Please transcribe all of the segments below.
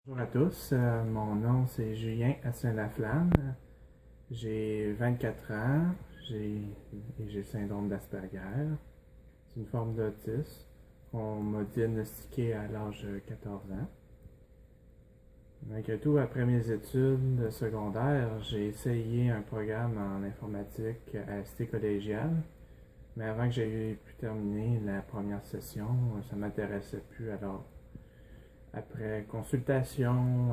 Bonjour à tous, mon nom c'est Julien Asselin-Laflamme, j'ai 24 ans et j'ai le syndrome d'Asperger. C'est une forme d'autisme qu'on m'a diagnostiqué à l'âge de 14 ans. Malgré tout, après mes études secondaires, j'ai essayé un programme en informatique à Cité collégiale, mais avant que j'aie pu terminer la première session, ça ne m'intéressait plus. Alors, après consultation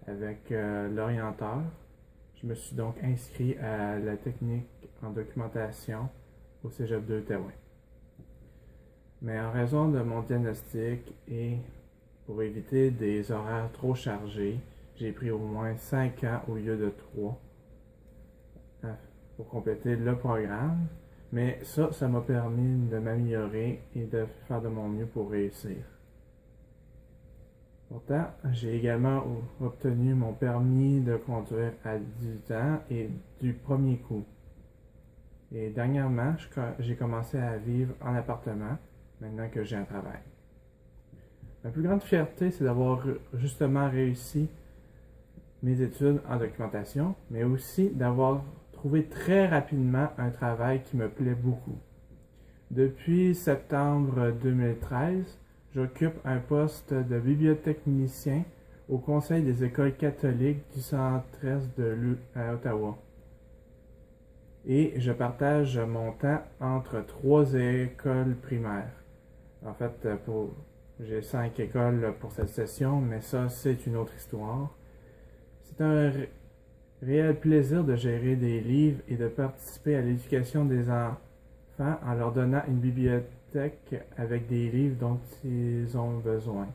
avec l'orienteur, je me suis donc inscrit à la technique en documentation au Cégep de Outaouais. Mais en raison de mon diagnostic et pour éviter des horaires trop chargés, j'ai pris au moins 5 ans au lieu de 3 pour compléter le programme. Mais ça m'a permis de m'améliorer et de faire de mon mieux pour réussir. Pourtant, j'ai également obtenu mon permis de conduire à 18 ans et du premier coup. Et dernièrement, j'ai commencé à vivre en appartement maintenant que j'ai un travail. Ma plus grande fierté, c'est d'avoir justement réussi mes études en documentation, mais aussi d'avoir trouvé très rapidement un travail qui me plaît beaucoup. Depuis septembre 2013, j'occupe un poste de bibliotechnicien au Conseil des écoles catholiques du Centre-Est à Ottawa. Et je partage mon temps entre 3 écoles primaires. En fait, j'ai 5 écoles pour cette session, mais ça, c'est une autre histoire. C'est un réel plaisir de gérer des livres et de participer à l'éducation des enfants en leur donnant une bibliothèque avec des livres dont ils ont besoin.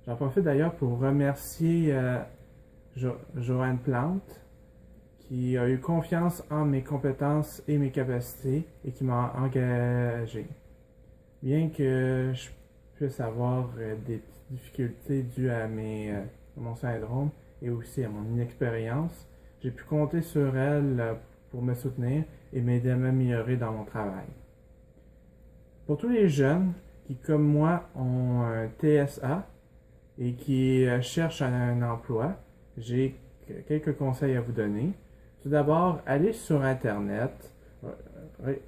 J'en profite d'ailleurs pour remercier Joanne Plante, qui a eu confiance en mes compétences et mes capacités et qui m'a engagé. Bien que je puisse avoir des petites difficultés dues à mon syndrome et aussi à mon inexpérience, j'ai pu compter sur elle pour me soutenir et m'aider à m'améliorer dans mon travail. Pour tous les jeunes qui, comme moi, ont un TSA et qui cherchent un emploi, j'ai quelques conseils à vous donner. Tout d'abord, allez sur Internet,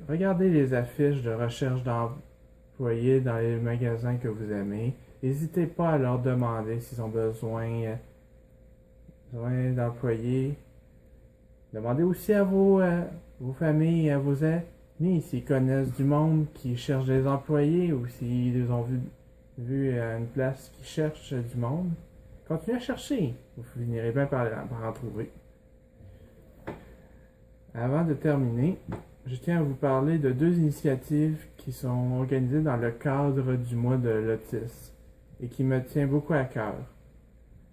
regardez les affiches de recherche d'employés dans les magasins que vous aimez. N'hésitez pas à leur demander s'ils ont besoin d'employés. Demandez aussi à vos familles et à vos amis s'ils connaissent du monde qui cherche des employés ou s'ils ont vu une place qui cherche du monde. Continuez à chercher, vous finirez bien par en trouver. Avant de terminer, je tiens à vous parler de 2 initiatives qui sont organisées dans le cadre du mois de l'autisme et qui me tient beaucoup à cœur.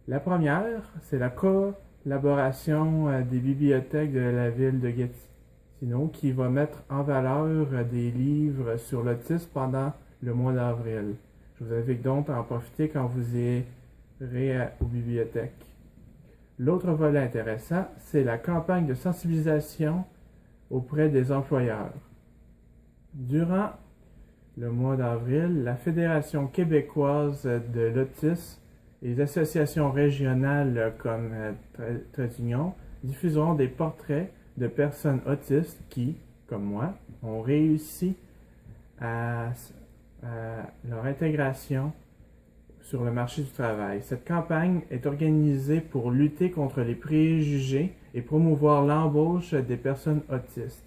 La première, c'est la collaboration des bibliothèques de la ville de Gatineau qui va mettre en valeur des livres sur l'autisme pendant le mois d'avril. Je vous invite donc à en profiter quand vous irez aux bibliothèques. L'autre volet intéressant, c'est la campagne de sensibilisation auprès des employeurs. Durant le mois d'avril, la Fédération québécoise de l'autisme et les associations régionales comme Trait d'Union diffuseront des portraits de personnes autistes qui, comme moi, ont réussi à leur intégration sur le marché du travail. Cette campagne est organisée pour lutter contre les préjugés et promouvoir l'embauche des personnes autistes.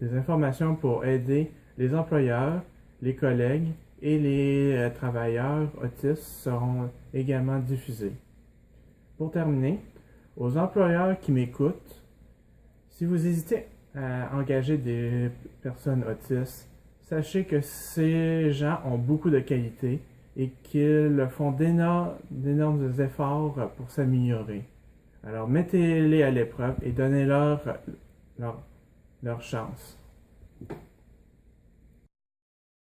Des informations pour aider les employeurs, les collègues et les travailleurs autistes seront également diffusées. Pour terminer, aux employeurs qui m'écoutent, si vous hésitez à engager des personnes autistes, sachez que ces gens ont beaucoup de qualités et qu'ils font d'énormes efforts pour s'améliorer. Alors mettez-les à l'épreuve et donnez-leur leur chance.